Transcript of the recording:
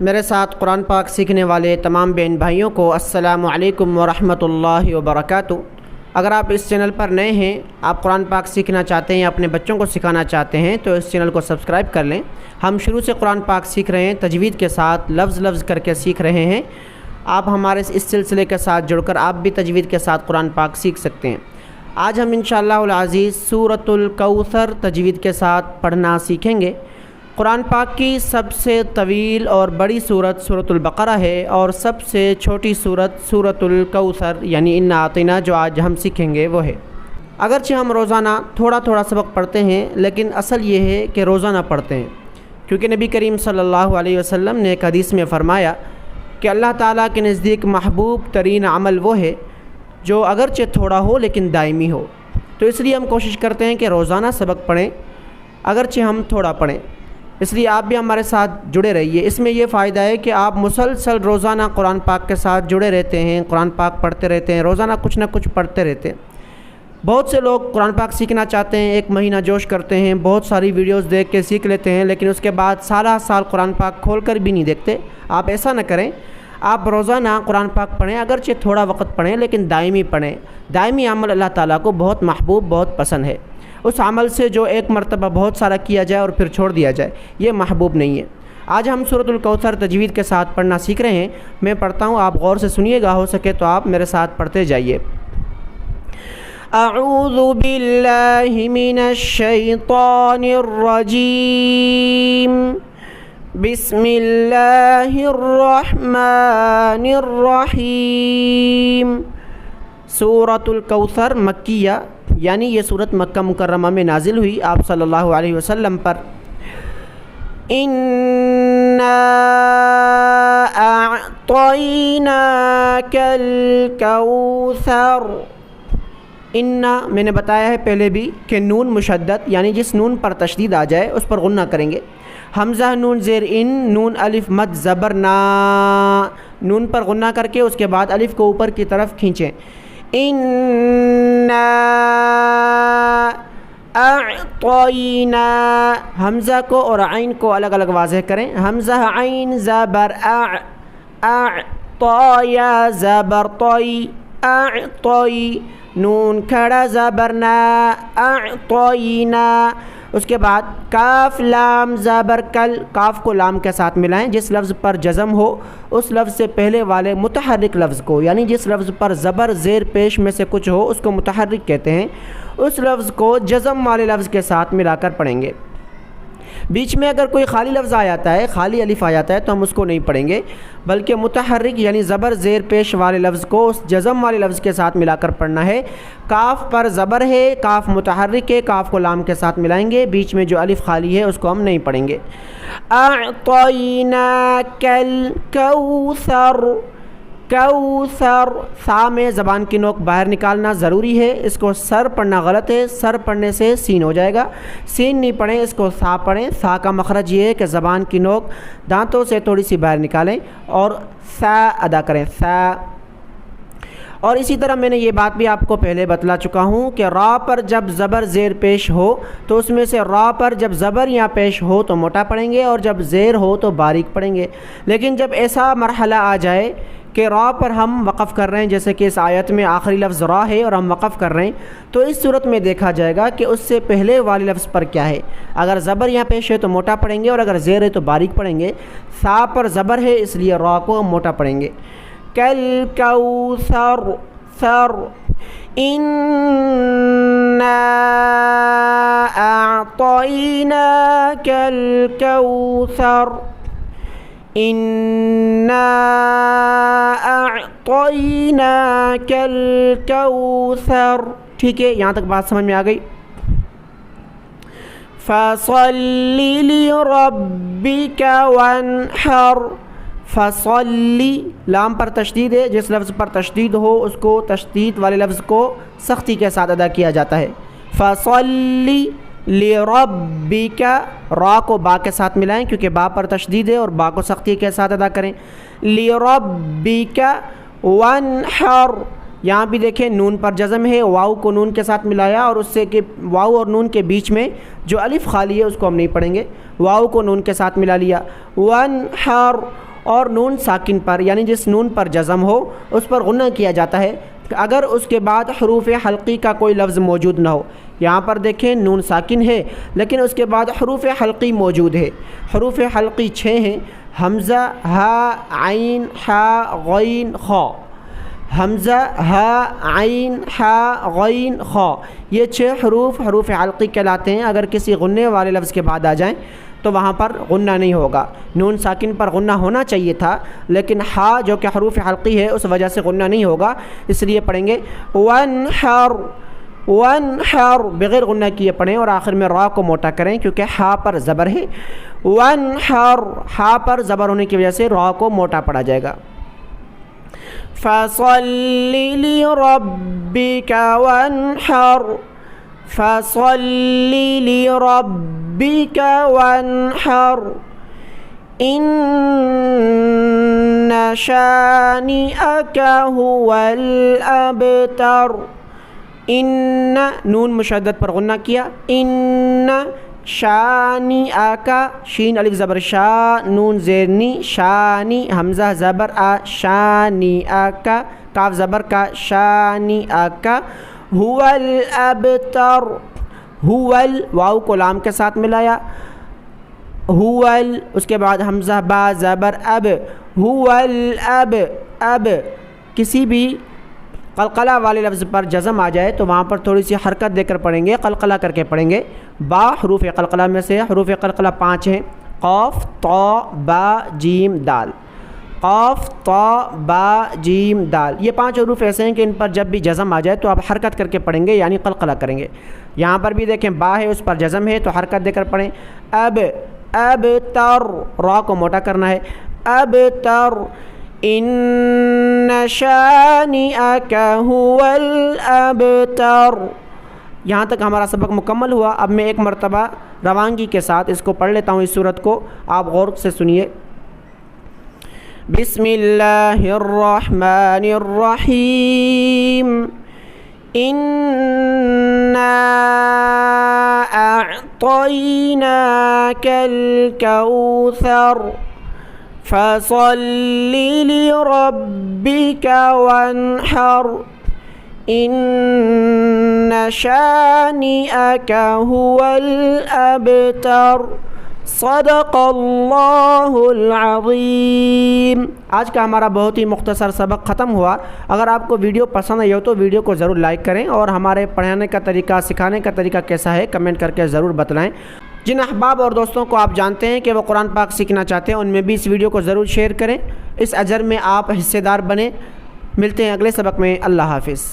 میرے ساتھ قرآن پاک سیکھنے والے تمام بہن بھائیوں کو السلام علیکم ورحمۃ اللہ وبرکاتہ۔ اگر آپ اس چینل پر نئے ہیں، آپ قرآن پاک سیکھنا چاہتے ہیں یا اپنے بچوں کو سکھانا چاہتے ہیں تو اس چینل کو سبسکرائب کر لیں۔ ہم شروع سے قرآن پاک سیکھ رہے ہیں، تجوید کے ساتھ لفظ لفظ کر کے سیکھ رہے ہیں۔ آپ ہمارے اس سلسلے کے ساتھ جڑ کر آپ بھی تجوید کے ساتھ قرآن پاک سیکھ سکتے ہیں۔ آج ہم انشاءاللہ العزیز سورۃ الکوثر تجوید کے ساتھ پڑھنا سیکھیں گے۔ قرآن پاک کی سب سے طویل اور بڑی سورت سورۃ البقرہ ہے اور سب سے چھوٹی سورت سورۃ الکوثر یعنی انا اعطیناک جو آج ہم سیکھیں گے وہ ہے۔ اگرچہ ہم روزانہ تھوڑا تھوڑا سبق پڑھتے ہیں لیکن اصل یہ ہے کہ روزانہ پڑھتے ہیں، کیونکہ نبی کریم صلی اللہ علیہ وسلم نے ایک حدیث میں فرمایا کہ اللہ تعالیٰ کے نزدیک محبوب ترین عمل وہ ہے جو اگرچہ تھوڑا ہو لیکن دائمی ہو۔ تو اس لیے ہم کوشش کرتے ہیں کہ روزانہ سبق پڑھیں، اگرچہ ہم تھوڑا پڑھیں۔ اس لیے آپ بھی ہمارے ساتھ جڑے رہیے۔ اس میں یہ فائدہ ہے کہ آپ مسلسل روزانہ قرآن پاک کے ساتھ جڑے رہتے ہیں، قرآن پاک پڑھتے رہتے ہیں، روزانہ کچھ نہ کچھ پڑھتے رہتے ہیں۔ بہت سے لوگ قرآن پاک سیکھنا چاہتے ہیں، ایک مہینہ جوش کرتے ہیں، بہت ساری ویڈیوز دیکھ کے سیکھ لیتے ہیں، لیکن اس کے بعد سالہ سال قرآن پاک کھول کر بھی نہیں دیکھتے۔ آپ ایسا نہ کریں، آپ روزانہ قرآن پاک پڑھیں، اگرچہ تھوڑا وقت پڑھیں لیکن دائمی پڑھیں۔ دائمی عمل اللہ تعالیٰ کو بہت محبوب، بہت پسند ہے۔ اس عمل سے جو ایک مرتبہ بہت سارا کیا جائے اور پھر چھوڑ دیا جائے، یہ محبوب نہیں ہے۔ آج ہم سورۃ الکوثر تجوید کے ساتھ پڑھنا سیکھ رہے ہیں۔ میں پڑھتا ہوں، آپ غور سے سنیے گا، ہو سکے تو آپ میرے ساتھ پڑھتے جائیے۔ اعوذ باللہ من الشیطان الرجیم، بسم اللہ الرحمن الرحیم۔ سورۃ الکوثر مکیہ، یعنی یہ سورت مکہ مکرمہ میں نازل ہوئی آپ صلی اللہ علیہ وسلم پر۔ انا اعطیناک الکوثر۔ انا میں نے بتایا ہے پہلے بھی کہ نون مشدد یعنی جس نون پر تشدید آ جائے اس پر غنہ کریں گے۔ حمزہ نون زیر ان، نون الف مد زبر نا، نون پر غنہ کر کے اس کے بعد الف کو اوپر کی طرف کھینچیں۔ انا اعطینا، حمزہ کو اور عین کو الگ الگ واضح کریں۔ حمزہ عین زبر اعطایا زبر طی، اعطی، نون کھڑا زبر نا، اعطینا۔ اس کے بعد کاف لام زبر کل، کاف کو لام کے ساتھ ملائیں۔ جس لفظ پر جزم ہو اس لفظ سے پہلے والے متحرک لفظ کو، یعنی جس لفظ پر زبر زیر پیش میں سے کچھ ہو اس کو متحرک کہتے ہیں، اس لفظ کو جزم والے لفظ کے ساتھ ملا کر پڑھیں گے۔ بیچ میں اگر کوئی خالی لفظ آ جاتا ہے، خالی الف آ جاتا ہے تو ہم اس کو نہیں پڑھیں گے، بلکہ متحرک یعنی زبر زیر پیش والے لفظ کو اس جزم والے لفظ کے ساتھ ملا کر پڑھنا ہے۔ کاف پر زبر ہے، کاف متحرک ہے، کاف کو لام کے ساتھ ملائیں گے، بیچ میں جو الف خالی ہے اس کو ہم نہیں پڑھیں گے۔ اعطیناک الکوثر، کوثر، سا میں زبان کی نوک باہر نکالنا ضروری ہے۔ اس کو سر پڑھنا غلط ہے، سر پڑھنے سے سین ہو جائے گا، سین نہیں پڑھیں، اس کو سا پڑھیں۔ سا کا مخرج یہ ہے کہ زبان کی نوک دانتوں سے تھوڑی سی باہر نکالیں اور سا ادا کریں، سا۔ اور اسی طرح میں نے یہ بات بھی آپ کو پہلے بتلا چکا ہوں کہ را پر جب زبر زیر پیش ہو تو اس میں سے را پر جب زبر یہاں پیش ہو تو موٹا پڑھیں گے اور جب زیر ہو تو باریک پڑھیں گے۔ لیکن جب ایسا مرحلہ آ جائے کہ را پر ہم وقف کر رہے ہیں، جیسے کہ اس آیت میں آخری لفظ را ہے اور ہم وقف کر رہے ہیں، تو اس صورت میں دیکھا جائے گا کہ اس سے پہلے والے لفظ پر کیا ہے۔ اگر زبر یہاں پیش ہے تو موٹا پڑھیں گے اور اگر زیر ہے تو باریک پڑھیں گے۔ سا پر زبر ہے اس لیے را کو ہم موٹا پڑھیں گے۔ کل کوثر، سر، انا اعطیناک الکوثر، انا اعطیناک الکوثر۔ ٹھیک ہے، یہاں تک بات سمجھ میں آ گئی۔ فصل لربک وانحر، فصلی، لام پر تشدید ہے، جس لفظ پر تشدید ہو اس کو تشدید والے لفظ کو سختی کے ساتھ ادا کیا جاتا ہے۔ فصلی لربک، را کو با کے ساتھ ملائیں کیونکہ با پر تشدید ہے اور با کو سختی کے ساتھ ادا کریں۔ لربک وانحر، یہاں بھی دیکھیں نون پر جزم ہے، واو کو نون کے ساتھ ملایا اور اس سے کہ واو اور نون کے بیچ میں جو الف خالی ہے اس کو ہم نہیں پڑھیں گے، واو کو نون کے ساتھ ملا لیا۔ وانحر اور نون ساکن پر یعنی جس نون پر جزم ہو اس پر غنہ کیا جاتا ہے اگر اس کے بعد حروف حلقی کا کوئی لفظ موجود نہ ہو۔ یہاں پر دیکھیں نون ساکن ہے لیکن اس کے بعد حروف حلقی موجود ہے۔ حروف حلقی 6 ہیں، حمزہ، ہا، عین، حا، غین، خا۔ حمزہ، ہا، عین، حا، غین، خا، یہ 6 حروف حلقی کہلاتے ہیں۔ اگر کسی غننے والے لفظ کے بعد آ جائیں تو وہاں پر غنہ نہیں ہوگا۔ نون ساکن پر غنہ ہونا چاہیے تھا لیکن ہا جو کہ حروف حلقی ہے اس وجہ سے غنہ نہیں ہوگا، اس لیے پڑھیں گے وانحر، وانحر بغیر غنہ کیے پڑھیں اور آخر میں را کو موٹا کریں کیونکہ ہا پر زبر ہے۔ وانحر، ہا پر زبر ہونے کی وجہ سے را کو موٹا پڑھا جائے گا۔ فصل لربک وانحر، فصل لربک وانحر، ان شانئک هو الابتر۔ ان نون مشدد پر غنہ کیا، ان شانئک، شین الف زبر شا، نون زیرنی، شانی حمزہ زبر آ، شانئک، کاف زبر کا، شانئک، هو الابتر، هو واو کو لام کے ساتھ ملایا، هو اس کے بعد حمزہ با زبر اب، هو الاب، اب کسی بھی قلقلہ والے لفظ پر جزم آ جائے تو وہاں پر تھوڑی سی حرکت دے کر پڑھیں گے، قلقلہ کر کے پڑھیں گے۔ با حروف قلقلہ میں سے حروف قلقلہ 5 ہیں، قاف، طا، با، جیم، دال۔ قاف، طا، با، جیم، دال، یہ 5 حروف ایسے ہیں کہ ان پر جب بھی جزم آ جائے تو آپ حرکت کر کے پڑھیں گے یعنی قلقلہ کریں گے۔ یہاں پر بھی دیکھیں با ہے اس پر جزم ہے تو حرکت دے کر پڑھیں۔ اب، اب تر، را کو موٹا کرنا ہے، اب تر، ان شانئک هو الابتر۔ یہاں تک ہمارا سبق مکمل ہوا۔ اب میں ایک مرتبہ روانگی کے ساتھ اس کو پڑھ لیتا ہوں، اس سورت کو آپ غور سے سنیے۔ بسم اللہ الرحمن الرحیم، انا اعطیناک الکوثر، فصل لربک وانحر، ان شانئک هو الابتر۔ صدق اللہ العظیم۔ آج کا ہمارا بہت ہی مختصر سبق ختم ہوا۔ اگر آپ کو ویڈیو پسند آئی ہو تو ویڈیو کو ضرور لائک کریں اور ہمارے پڑھانے کا طریقہ، سکھانے کا طریقہ کیسا ہے کمنٹ کر کے ضرور بتلائیں۔ جن احباب اور دوستوں کو آپ جانتے ہیں کہ وہ قرآن پاک سیکھنا چاہتے ہیں ان میں بھی اس ویڈیو کو ضرور شیئر کریں، اس اجر میں آپ حصے دار بنیں۔ ملتے ہیں اگلے سبق میں، اللہ حافظ۔